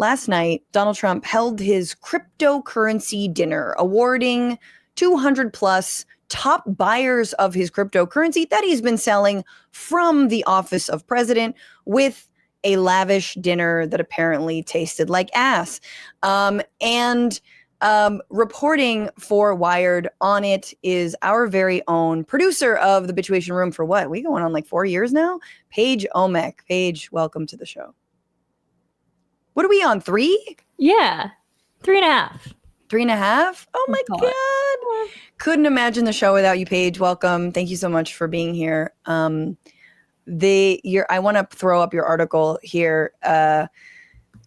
last night, Donald Trump held his cryptocurrency dinner, awarding 200 plus top buyers of his cryptocurrency that he's been selling from the office of president, with a lavish dinner that apparently tasted like ass. Reporting for Wired on it is our very own producer of the Bitchuation Room for what? We going on like 4 years now? Paige Oamek. Paige, welcome to the show. What are we on, 3? Yeah, 3.5. 3.5? Oh my God. Couldn't imagine the show without you, Paige. Welcome. Thank you so much for being here. I want to throw up your article here,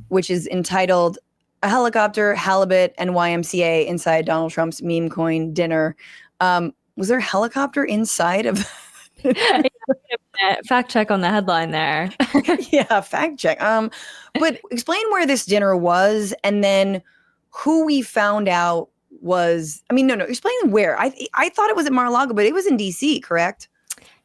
which is entitled "A Helicopter, Halibut, and YMCA Inside Donald Trump's Meme Coin Dinner." Was there a helicopter inside of? Fact check on the headline there. Yeah, fact check. But explain where this dinner was, and then who we found out was. I mean, no. Explain where. I thought it was at Mar-a-Lago, but it was in D.C., correct?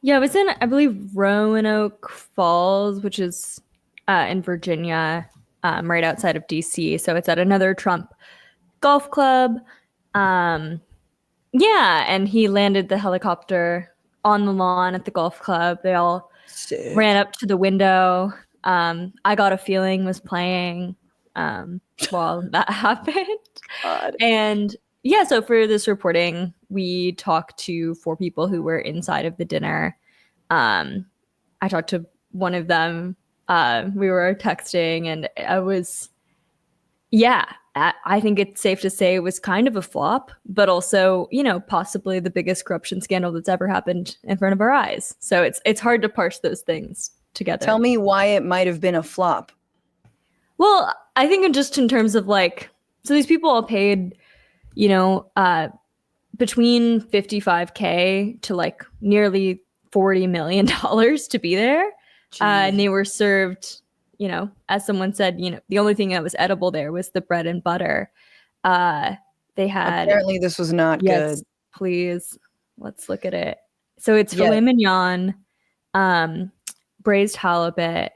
Yeah, it was in, I believe, Roanoke Falls, which is in Virginia, right outside of D.C. So it's at another Trump golf club. Yeah, and he landed the helicopter on the lawn at the golf club. They all ran up to the window. I Got a Feeling was playing while that happened. God. And yeah, so for this reporting, we talked to 4 people who were inside of the dinner. I talked to one of them. We were texting, and I think it's safe to say it was kind of a flop, but also, possibly the biggest corruption scandal that's ever happened in front of our eyes. So it's hard to parse those things together. Tell me why it might have been a flop. Well, I think just in terms of so these people all paid, between $55K to nearly $40 million to be there. And they were served, as someone said, the only thing that was edible there was the bread and butter. They had. Apparently this was not good. Please, let's look at it. So it's filet mignon, braised halibut,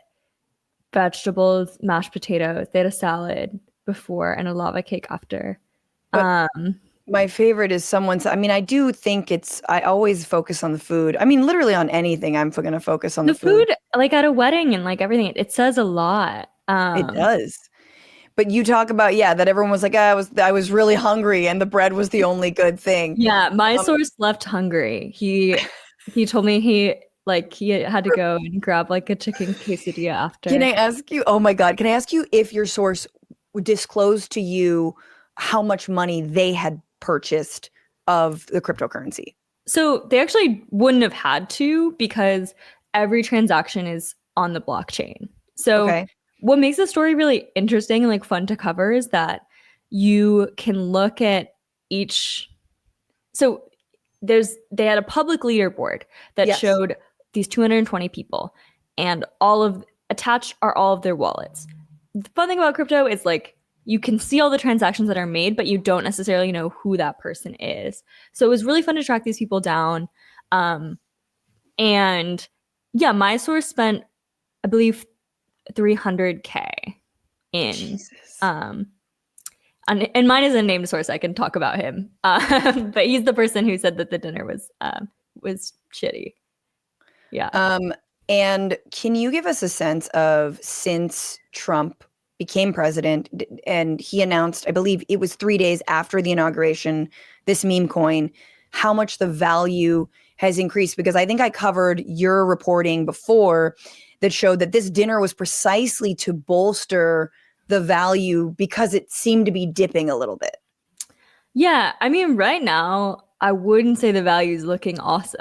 vegetables, mashed potatoes. They had a salad before and a lava cake after. My favorite is someone's. I mean, I do think I always focus on the food. I mean, literally on anything, I'm going to focus on the food. At a wedding and everything, it says a lot. It does. But you talk about, that everyone was like, I was really hungry and the bread was the only good thing. Yeah, my source left hungry. He told me he had to go and grab a chicken quesadilla after. Can I ask you, oh my God, can I ask you if your source disclosed to you how much money they had purchased of the cryptocurrency? So they actually wouldn't have had to, because every transaction is on the blockchain. So what makes the story really interesting and fun to cover is that you can look at each. So they had a public leaderboard that showed these 220 people, and attached are all of their wallets. The fun thing about crypto is you can see all the transactions that are made, but you don't necessarily know who that person is. So it was really fun to track these people down. And yeah, my source spent, I believe, $300K in. Jesus. And mine is a named source. I can talk about him. But he's the person who said that the dinner was shitty. Yeah. And can you give us a sense of, since Trump became president and he announced, I believe it was 3 days after the inauguration, this meme coin, how much the value has increased? Because I think I covered your reporting before that showed that this dinner was precisely to bolster the value because it seemed to be dipping a little bit. Yeah, I mean, right now, I wouldn't say the value is looking awesome.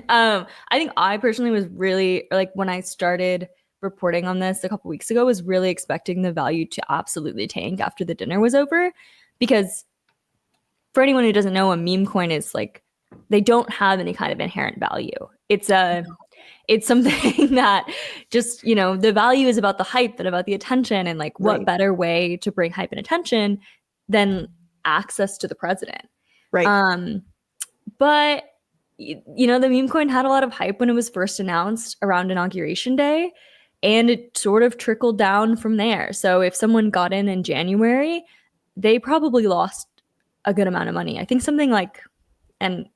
I think I personally was really, when I started reporting on this a couple weeks ago, was really expecting the value to absolutely tank after the dinner was over, because for anyone who doesn't know, a meme coin is they don't have any kind of inherent value. It's something that just, the value is about the hype and about the attention, and what better way to bring hype and attention than access to the president. Right. But the meme coin had a lot of hype when it was first announced around Inauguration Day. And it sort of trickled down from there. So if someone got in January, they probably lost a good amount of money. I think something like, and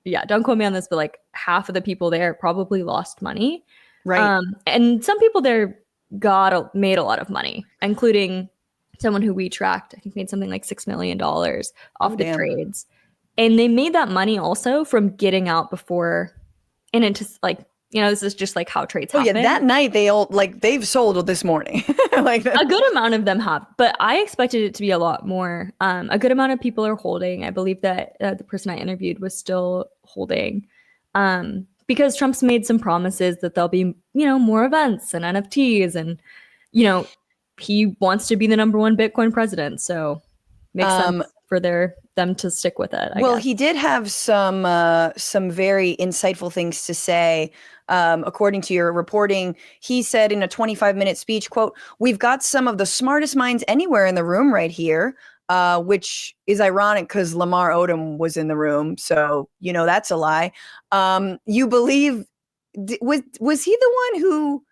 yeah, don't quote me on this, but like half of the people there probably lost money. Right. And some people there made a lot of money, including someone who we tracked. I think made something like $6 million off the trades. And they made that money also from getting out before, and into like, this is just like how trades happen. Yeah, that night they've sold this morning. Like a good amount of them have, but I expected it to be a lot more. A good amount of people are holding. I believe that the person I interviewed was still holding, because Trump's made some promises that there'll be, more events and NFTs, and he wants to be the #1 Bitcoin president, so makes sense for them to stick with it. I guess. He did have some very insightful things to say. According to your reporting, he said in a 25-minute speech, quote, "We've got some of the smartest minds anywhere in the room right here," which is ironic because Lamar Odom was in the room. So, that's a lie. You believe, was he the one who,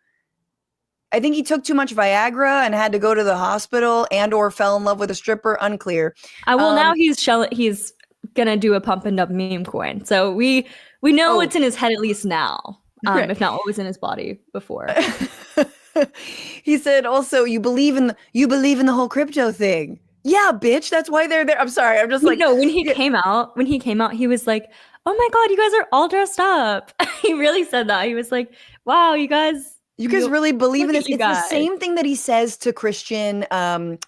I think he took too much Viagra and had to go to the hospital and or fell in love with a stripper? Unclear. Now he's gonna do a pump and dump meme coin. So we know what's in his head at least now. Right. If not what was in his body before. He said also, you believe in the whole crypto thing. Yeah, bitch, that's why they're there. I'm sorry, I'm just like, no, when he came out, he was like, "Oh my God, you guys are all dressed up." He really said that. He was like, "Wow, you guys really believe in this?" It's guys. the same thing that he says to Christian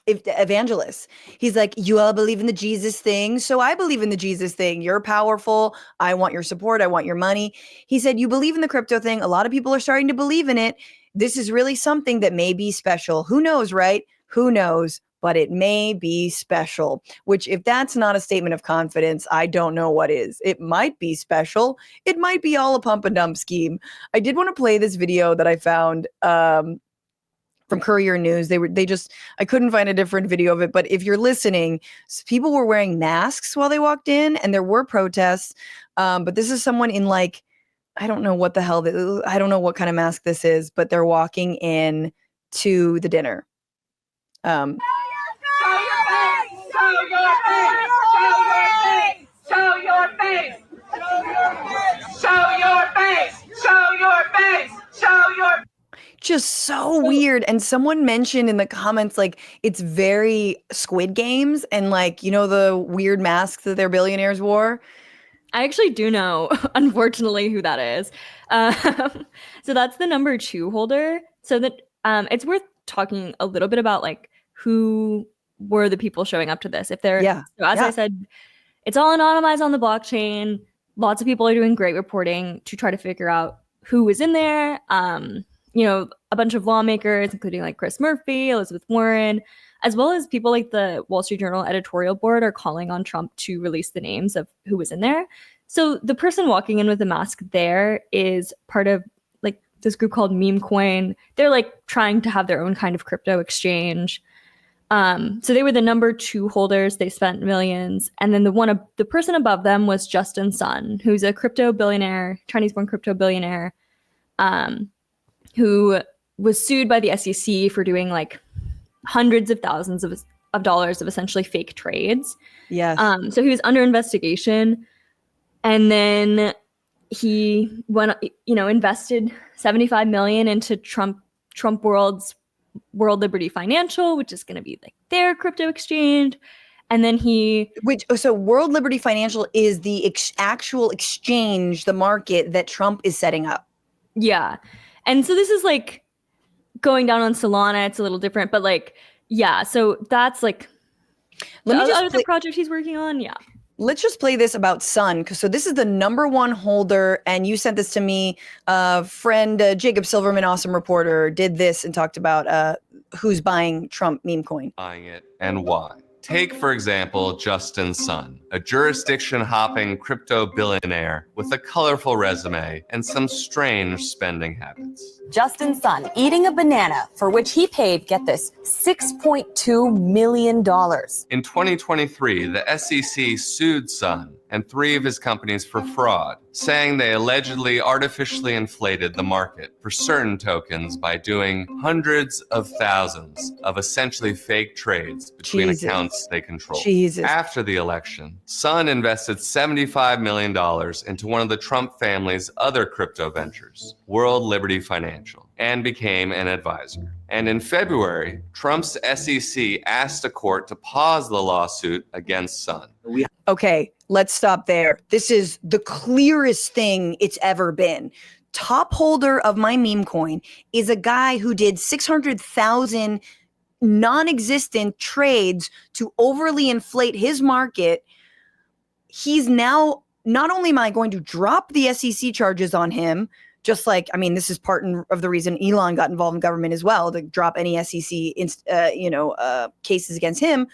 evangelists. He's like, "You all believe in the Jesus thing, so I believe in the Jesus thing. You're powerful. I want your support. I want your money." He said, "You believe in the crypto thing. A lot of people are starting to believe in it. This is really something that may be special. Who knows, right? Who knows? But it may be special," which, if that's not a statement of confidence, I don't know what is. It might be special. It might be all a pump and dump scheme. I did want to play this video that I found from Courier News. I couldn't find a different video of it, but if you're listening, people were wearing masks while they walked in, and there were protests. But this is someone in like, I don't know what the hell, I don't know what kind of mask this is, but they're walking in to the dinner. Just so weird. And someone mentioned in the comments, like, it's very Squid Games, and like, the weird masks that their billionaires wore. I actually do know, unfortunately, who that is. So that's the #2 holder. So that it's worth talking a little bit about like who were the people showing up to this. If they're, so as I said, it's all anonymized on the blockchain. Lots of people are doing great reporting to try to figure out who was in there. A bunch of lawmakers, including like Chris Murphy, Elizabeth Warren, as well as people like the Wall Street Journal editorial board are calling on Trump to release the names of who was in there. So the person walking in with the mask there is part of like this group called Meme Coin. They're like trying to have their own kind of crypto exchange. So they were the #2 holders. They spent millions. And then the person above them was Justin Sun, who's a crypto billionaire, Chinese-born crypto billionaire, who was sued by the SEC for doing like hundreds of thousands of dollars of essentially fake trades. Yes. So he was under investigation, and then he invested $75 million into Trump World Liberty Financial, which is going to be like their crypto exchange. And then so World Liberty Financial is the actual exchange, the market that Trump is setting up. Yeah. And so this is like going down on Solana. It's a little different, but like, yeah. So that's like the project he's working on. Yeah. Let's just play this about Sun. So this is the #1 holder. And you sent this to me. Friend Jacob Silverman, awesome reporter, did this and talked about who's buying Trump meme coin. Buying it and why. Take, for example, Justin Sun, a jurisdiction-hopping crypto billionaire with a colorful resume and some strange spending habits. Justin Sun eating a banana for which he paid, get this, $6.2 million. In 2023, the SEC sued Sun and 3 of his companies for fraud, saying they allegedly artificially inflated the market for certain tokens by doing hundreds of thousands of essentially fake trades between Jesus. accounts they control. Jesus. After the election, Sun invested $75 million into one of the Trump family's other crypto ventures, World Liberty Financial, and became an advisor. And in February, Trump's SEC asked a court to pause the lawsuit against Sun. Okay, let's stop there. This is the clearest thing it's ever been. Top holder of my meme coin is a guy who did 600,000 non-existent trades to overly inflate his market. He's now, not only am I going to drop the SEC charges on him, just like, I mean, this is part of the reason Elon got involved in government as well, to drop any SEC, cases against him.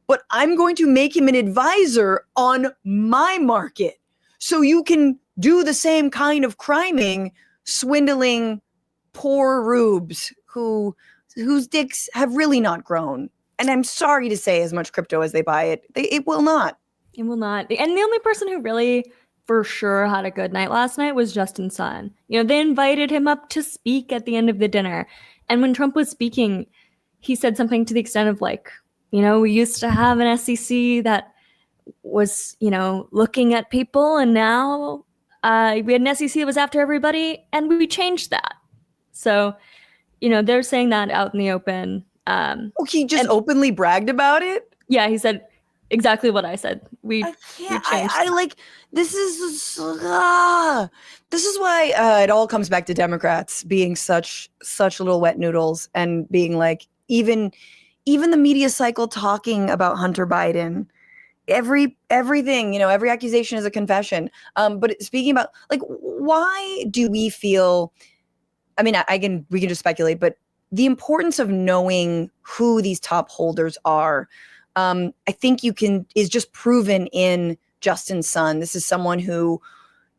But I'm going to make him an advisor on my market. So you can do the same kind of criming, swindling poor rubes whose dicks have really not grown. And I'm sorry to say, as much crypto as they buy it, it will not. It will not. And the only person who really for sure had a good night last night was Justin Sun. They invited him up to speak at the end of the dinner. And when Trump was speaking, he said something to the extent of like, we used to have an SEC that was, looking at people, and now we had an SEC that was after everybody, and we changed that. So, they're saying that out in the open. He just openly bragged about it? Yeah, he said exactly what I said. I like, this is why it all comes back to Democrats being such little wet noodles and being like, even the media cycle talking about Hunter Biden, everything, every accusation is a confession. But speaking about, like, why do we feel, I mean, we can just speculate, but the importance of knowing who these top holders are, I think is just proven in Justin Sun. This is someone who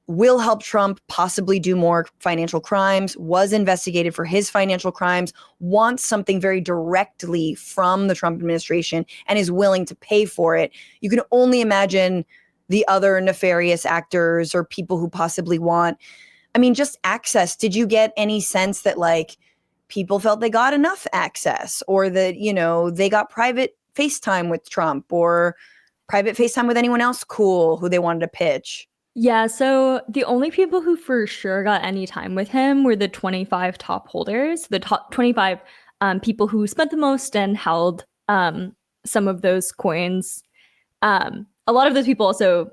will help Trump possibly do more financial crimes, was investigated for his financial crimes, wants something very directly from the Trump administration, and is willing to pay for it. You can only imagine the other nefarious actors or people who possibly want, just access. Did you get any sense that, like, people felt they got enough access, or that, they got private FaceTime with Trump or private FaceTime with anyone else cool who they wanted to pitch? Yeah, so the only people who for sure got any time with him were the 25 top holders, the top 25 people who spent the most and held some of those coins. A lot of those people also,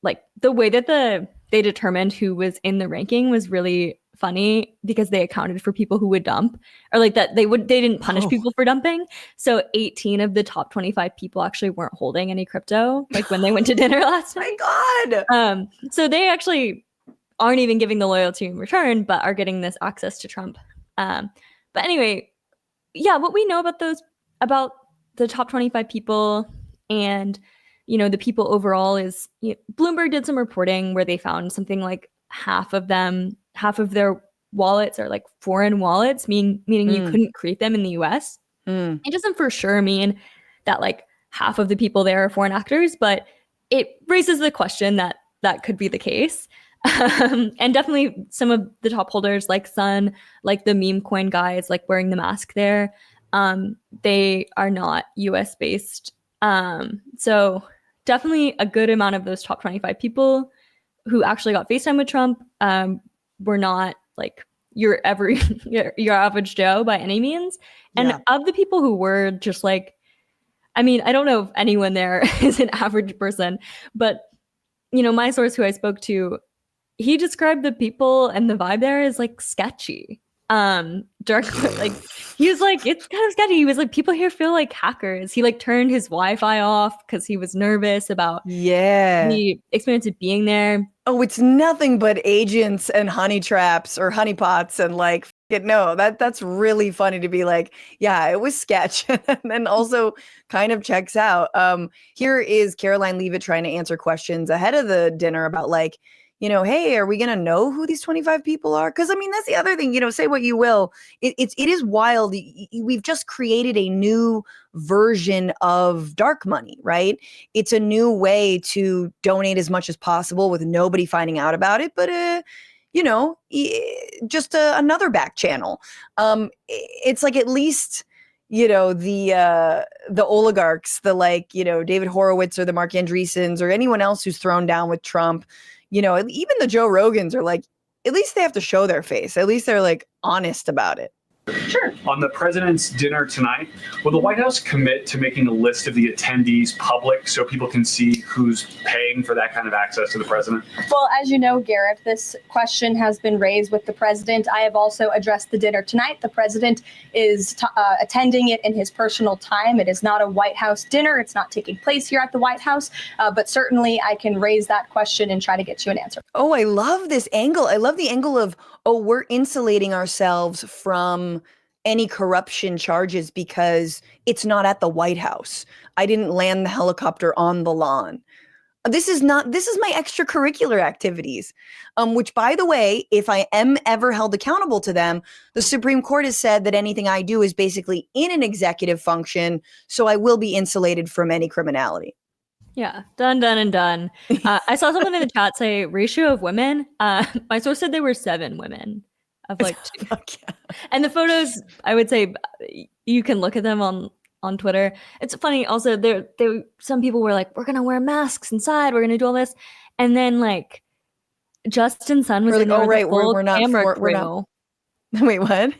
like, the way that they determined who was in the ranking was really funny, because they accounted for people who would dump, or like that they didn't punish people for dumping. So 18 of the top 25 people actually weren't holding any crypto, like when they went to dinner last night. My God. So they actually aren't even giving the loyalty in return, but are getting this access to Trump. But anyway, yeah, what we know about the top 25 people and, the people overall is, Bloomberg did some reporting where they found something like half of their wallets are like foreign wallets, meaning you couldn't create them in the US. It doesn't for sure mean that like half of the people there are foreign actors, but it raises the question that could be the case. And definitely some of the top holders, like Sun, like the meme coin guys, like wearing the mask there, they are not US based. So definitely a good amount of those top 25 people who actually got FaceTime with Trump were not like your average Joe by any means. And of the people who were, just like, I don't know if anyone there is an average person, but my source who I spoke to, he described the people and the vibe there as like sketchy. Dark, like he was like, it's kind of sketchy. He was like, people here feel like hackers. He like turned his Wi-Fi off because he was nervous about the experience of being there. Oh, it's nothing but agents and honey traps or honeypots, and like, no, that's really funny to be like, yeah, it was sketch. And then also kind of checks out. Here is Caroline Leavitt trying to answer questions ahead of the dinner about like, hey, are we going to know who these 25 people are? Because, I mean, that's the other thing, say what you will. It is wild. We've just created a new version of dark money, right? It's a new way to donate as much as possible with nobody finding out about it. But, just another back channel. It's like at least the oligarchs, the David Horowitz or the Mark Andreessens or anyone else who's thrown down with Trump, even the Joe Rogans are like, at least they have to show their face. At least they're like honest about it. Sure. On the president's dinner tonight, will the White House commit to making a list of the attendees public so people can see who's paying for that kind of access to the president? Well, as you know, Garrett, this question has been raised with the president. I have also addressed the dinner tonight. The president is attending it in his personal time. It is not a White House dinner. It's not taking place here at the White House. But certainly I can raise that question and try to get you an answer. Oh, I love this angle. I love the angle of, we're insulating ourselves from any corruption charges because it's not at the White House. I didn't land the helicopter on the lawn. This is my extracurricular activities, which, by the way, if I am ever held accountable to them, the Supreme Court has said that anything I do is basically in an executive function, so I will be insulated from any criminality. Yeah, done, and done. I saw someone in the chat say ratio of women. My source said there were 7 women of like 2. Yeah. And the photos, I would say you can look at them on Twitter. It's funny. Also, there some people were like, we're going to wear masks inside. We're going to do all this. And then like Justin Sun was in there with a full camera crew. Wait, what?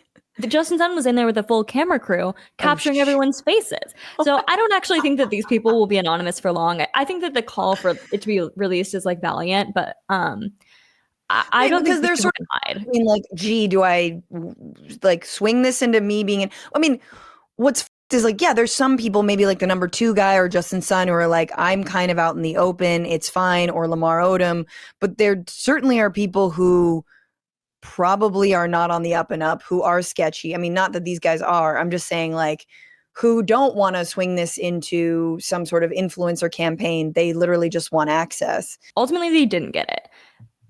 Justin Sun was in there with a full camera crew capturing everyone's faces. So I don't actually think that these people will be anonymous for long. I think that the call for it to be released is like valiant, but I don't think they're sort of hide. I mean, like, gee, do I like swing this into me being in? I mean, what's is like, yeah, there's some people, maybe like the number 2 guy or Justin Sun, who are like, I'm kind of out in the open, it's fine, or Lamar Odom, but there certainly are people who probably are not on the up and up, who are sketchy. I mean, not that these guys are, I'm just saying, like, who don't want to swing this into some sort of influencer campaign. They literally just want access. Ultimately, they didn't get it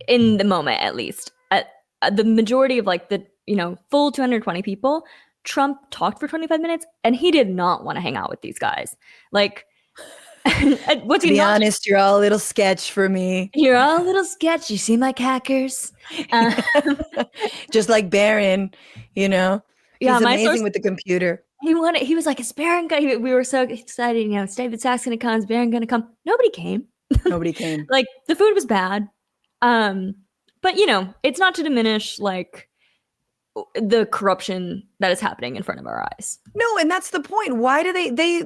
in the moment, at least. The majority of like the, full 220 people, Trump talked for 25 minutes and he did not want to hang out with these guys. Like, to be honest, you're all a little sketch for me. You're all a little sketch. You seem like hackers. Just like Barron, he's amazing with the computer. He was like, is Barron going? We were so excited, is David Sachs going to come? Is Barron going to come? Nobody came. Nobody came. Like, the food was bad. But it's not to diminish like the corruption that is happening in front of our eyes. No, and that's the point. Why do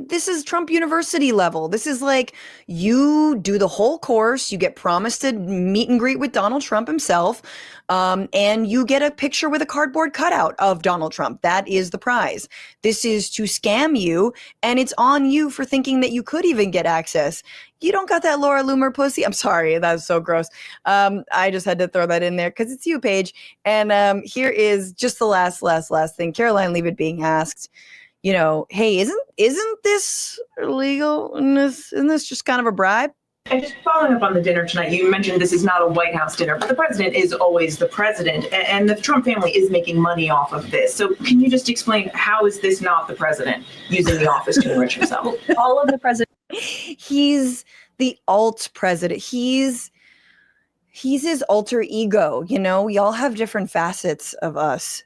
this is Trump University level. This is like, you do the whole course, you get promised a meet and greet with Donald Trump himself, and you get a picture with a cardboard cutout of Donald Trump. That is the prize. This is to scam you, and it's on you for thinking that you could even get access. You don't got that Laura Loomer pussy. I'm sorry, that was so gross. I just had to throw that in there because it's you, Paige. And here is just the last thing. Caroline Leavitt being asked, hey, isn't this illegal? Isn't this just kind of a bribe? And just following up on the dinner tonight, you mentioned this is not a White House dinner, but the president is always the president, and the Trump family is making money off of this. So can you just explain, how is this not the president using the office to enrich himself? All of the president. He's the alt president. He's his alter ego. We all have different facets of us.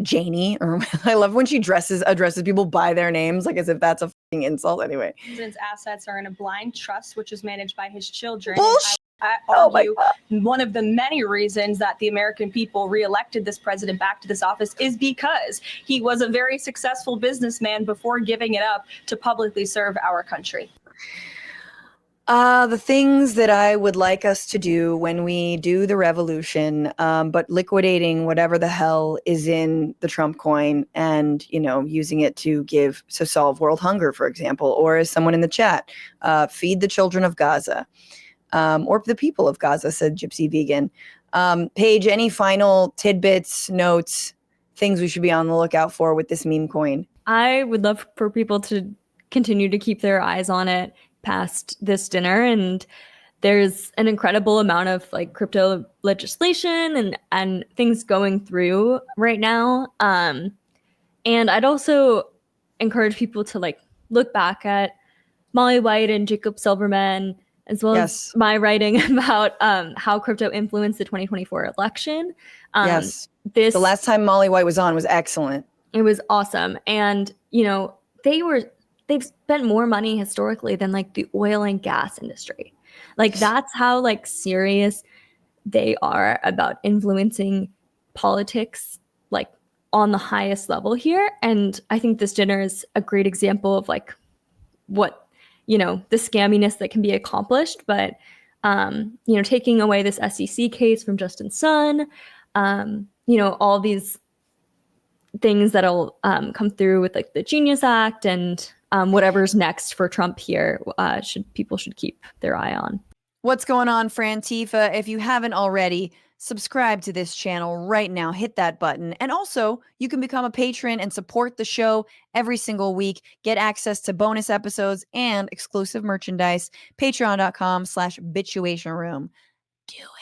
Janie, or I love when she addresses people by their names, like as if that's a fucking insult. Anyway, President's assets are in a blind trust, which is managed by his children. Bullshit. I argue one of the many reasons that the American people reelected this president back to this office is because he was a very successful businessman before giving it up to publicly serve our country. The things that I would like us to do when we do the revolution, but liquidating whatever the hell is in the Trump coin and, using it to solve world hunger, for example, or as someone in the chat, feed the children of Gaza, or the people of Gaza, said Gypsy Vegan. Paige, any final tidbits, notes, things we should be on the lookout for with this meme coin? I would love for people to continue to keep their eyes on it past this dinner, and there's an incredible amount of like crypto legislation and things going through right now. And I'd also encourage people to like look back at Molly White and Jacob Silverman, as well as my writing about how crypto influenced the 2024 election. Yes. The last time Molly White was on was excellent. It was awesome. And, you know, they've spent more money historically than like the oil and gas industry. Like that's how like serious they are about influencing politics, like on the highest level here. And I think this dinner is a great example of like what, you know, the scamminess that can be accomplished. But, you know, taking away this SEC case from Justin Sun, you know, all these things that'll come through with like the Genius Act and whatever's next for Trump here, people should keep their eye on. What's going on, Frantifa? If you haven't already, subscribe to this channel right now. Hit that button. And also, you can become a patron and support the show every single week. Get access to bonus episodes and exclusive merchandise. Patreon.com/Bitchuation Room. Do it.